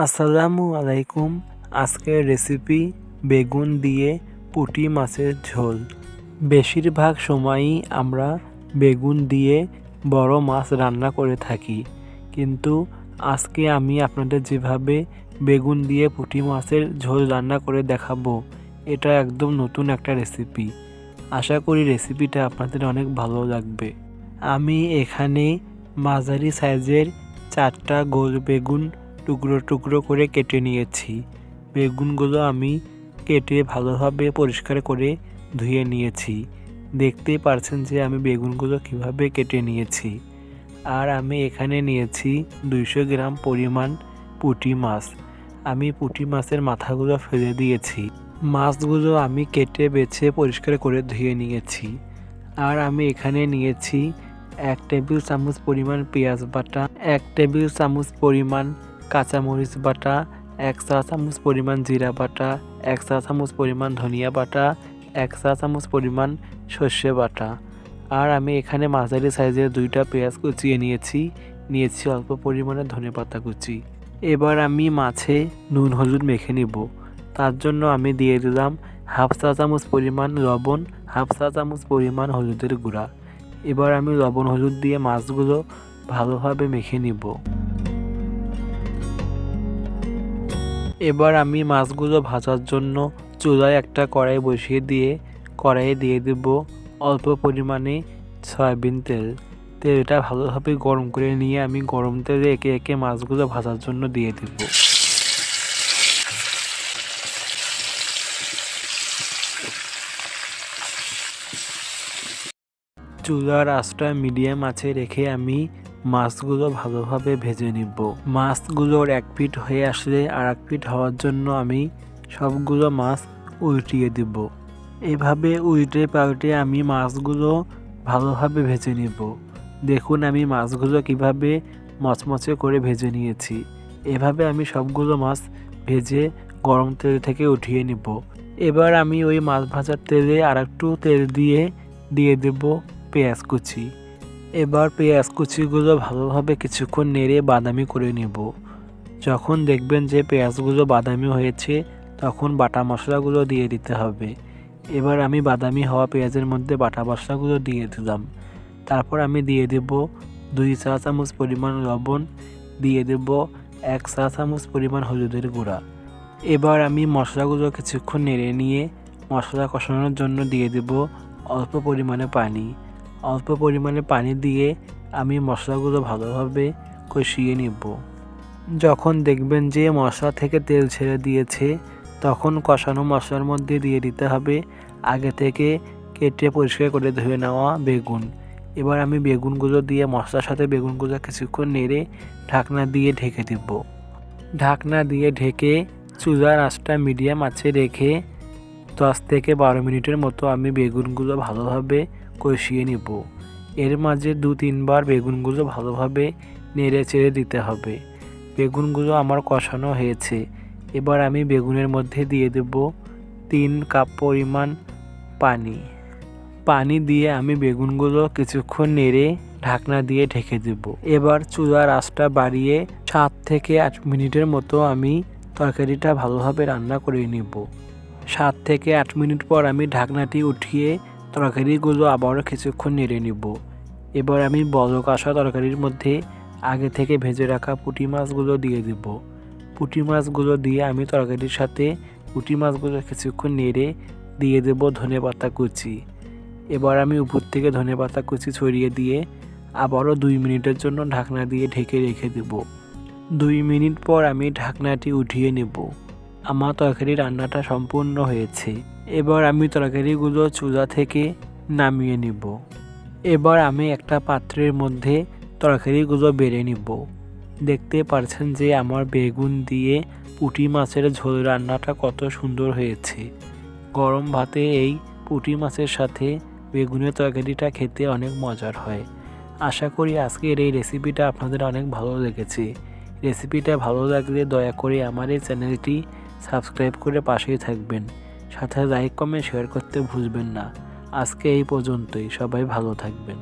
আসসালামু আলাইকুম। আজকের রেসিপি বেগুন দিয়ে পুঁটি মাছের ঝোল। বেশিরভাগ সময়ই আমরা বেগুন দিয়ে বড় মাছ রান্না করে থাকি, কিন্তু আজকে আমি আপনাদের যেভাবে বেগুন দিয়ে পুঁটি মাছের ঝোল রান্না করে দেখাবো, এটা একদম নতুন একটা রেসিপি। আশা করি রেসিপিটা আপনাদের অনেক ভালো লাগবে। আমি এখানে মাঝারি সাইজের 4টা গোল বেগুন টুকরো টুকরো করে কেটে নিয়েছি। বেগুনগুলো আমি কেটে ভালোভাবে পরিষ্কার করে ধুয়ে নিয়েছি। দেখতেই পারছেন যে আমি বেগুনগুলো কিভাবে কেটে নিয়েছি। আর আমি এখানে নিয়েছি 200 গ্রাম পরিমাণ পুঁটি মাছ। আমি পুঁটি মাছের মাথাগুলো ফেলে দিয়েছি। মাছগুলো আমি কেটে বেছে পরিষ্কার করে ধুয়ে নিয়েছি। আর আমি এখানে নিয়েছি 1 টেবিল চামচ পরিমাণ পেঁয়াজ বাটা, 1 টেবিল চামচ পরিমাণ কাঁচামরিচ বাটা, 1 চা চামচ পরিমাণ জিরা বাটা, 1 চা চামচ পরিমাণ ধনিয়া বাটা, 1 চা চামচ পরিমাণ সর্ষে বাটা। আর আমি এখানে মাঝারি সাইজের 2টা পেঁয়াজ কুচিয়ে নিয়েছি অল্প পরিমাণে ধনেপাতা কুচি। এবার আমি মাছে নুন হলুদ মেখে নিব। তার জন্য আমি দিয়ে দিলাম 1/2 চা চামচ পরিমাণ লবণ, 1/2 চা চামচ পরিমাণ হলুদের গুঁড়া। এবার আমি লবণ হলুদ দিয়ে মাছগুলো ভালোভাবে মেখে নিব। এবার আমি মাছগুলো ভাজার জন্য চুলায় একটা কড়াই বসিয়ে দিয়ে কড়াইয়ে দিয়ে দেব অল্প পরিমাণে সয়াবিন তেল। তেলটা ভালোভাবে গরম করে নিয়ে আমি গরম তেলে একে একে মাছগুলো ভাজার জন্য দিয়ে দেব। চুলার আঁচটা মিডিয়াম আঁচে রেখে আমি মাছগুলো ভালোভাবে ভেজে নিব। মাছগুলোর 1 পিঠ হয়ে আসলে আর 1 পিঠ হওয়ার জন্য আমি সবগুলো মাছ উল্টিয়ে দেব। এভাবে উল্টে পাল্টে আমি মাছগুলো ভালোভাবে ভেজে নিব। দেখুন আমি মাছগুলো কিভাবে মচমচে করে ভেজে নিয়েছি। এভাবে আমি সবগুলো মাছ ভেজে গরম তেল থেকে উঠিয়ে নিব। এবার আমি ওই মাছ ভাজার তেলে আরেকটু তেল দিয়ে দেব পেঁয়াজ কুচি। এবার পেঁয়াজ কুচিগুলো ভালোভাবে কিছুক্ষণ নেড়ে বাদামি করে নেব। যখন দেখবেন যে পেঁয়াজগুলো বাদামি হয়েছে, তখন বাটা মশলাগুলো দিয়ে দিতে হবে। এবার আমি বাদামি হওয়া পেঁয়াজের মধ্যে বাটা মশলাগুলো দিয়ে দিলাম। তারপর আমি দিয়ে দেব 2 চা চামচ পরিমাণ লবণ, দিয়ে দেব 1 চা চামচ পরিমাণ হলুদের গুঁড়া। এবার আমি মশলাগুলো কিছুক্ষণ নেড়ে নিয়ে মশলা কষানোর জন্য দিয়ে দেব অল্প পরিমাণে পানি। অল্প পরিমাণে পানি দিয়ে আমি মশলাগুলো ভালোভাবে কষিয়ে নেব। যখন দেখবেন যে মশলা থেকে তেল ছেড়ে দিয়েছে, তখন কষানো মশলার মধ্যে দিয়ে দিতে হবে আগে থেকে কেটে পরিষ্কার করে ধুয়ে নেওয়া বেগুন। এবার আমি বেগুনগুলো দিয়ে মশলার সাথে বেগুনগুলো কিছুক্ষণ নেড়ে ঢাকনা দিয়ে ঢেকে দেব। ঢাকনা দিয়ে ঢেকে চুলার আঁচটা মিডিয়াম আঁচে রেখে 10 থেকে 12 মিনিটের মতো আমি বেগুনগুলো ভালোভাবে কষিয়ে নেব। এর মাঝে 2-3 বার বেগুনগুলো ভালোভাবে নেড়ে চেড়ে দিতে হবে। বেগুনগুলো আমার কষানো হয়েছে। এবার আমি বেগুনের মধ্যে দিয়ে দেব 3 কাপ পরিমাণ পানি। পানি দিয়ে আমি বেগুনগুলো কিছুক্ষণ নেড়ে ঢাকনা দিয়ে ঢেকে দেব। এবার চুলার আঁচটা বাড়িয়ে 7 থেকে 8 মিনিটের মতো আমি তরকারিটা ভালোভাবে রান্না করে নেব। 7 থেকে 8 মিনিট পর আমি ঢাকনাটি উঠিয়ে তরকারিগুলো আবারও কিছুক্ষণ নেড়ে নেব। এবার আমি বলক আসা তরকারির মধ্যে আগে থেকে ভেজে রাখা পুঁটি মাছগুলো দিয়ে দেব। পুঁটি মাছগুলো দিয়ে আমি তরকারির সাথে পুঁটি মাছগুলো কিছুক্ষণ নেড়ে দিয়ে দেব ধনেপাতা কুচি। এবার আমি উপর থেকে ধনেপাতা কুচি ছড়িয়ে দিয়ে আবারও 2 মিনিটের জন্য ঢাকনা দিয়ে ঢেকে রেখে দেব। 2 মিনিট পর আমি ঢাকনাটি উঠিয়ে নেব। আমার তরকারি রান্নাটা সম্পূর্ণ হয়েছে। এবার আমি তরকারিগুলো চুলা থেকে নামিয়ে নেব। এবার আমি একটা পাত্রের মধ্যে তরকারিগুলো বেড়ে নিব। দেখতে পারছেন যে আমার বেগুন দিয়ে পুঁটি মাছের ঝোল রান্নাটা কত সুন্দর হয়েছে। গরম ভাতে এই পুঁটি মাছের সাথে বেগুনের তরকারিটা খেতে অনেক মজার হয়। আশা করি আজকের এই রেসিপিটা আপনাদের অনেক ভালো লেগেছে। রেসিপিটা ভালো লাগলে দয়া করে আমার এই চ্যানেলটি সাবস্ক্রাইব করে পাশেই থাকবেন। সাথে লাইক কমেন্ট শেয়ার করতে ভুলবেন না। আজকে এই পর্যন্তই। সবাই ভালো থাকবেন।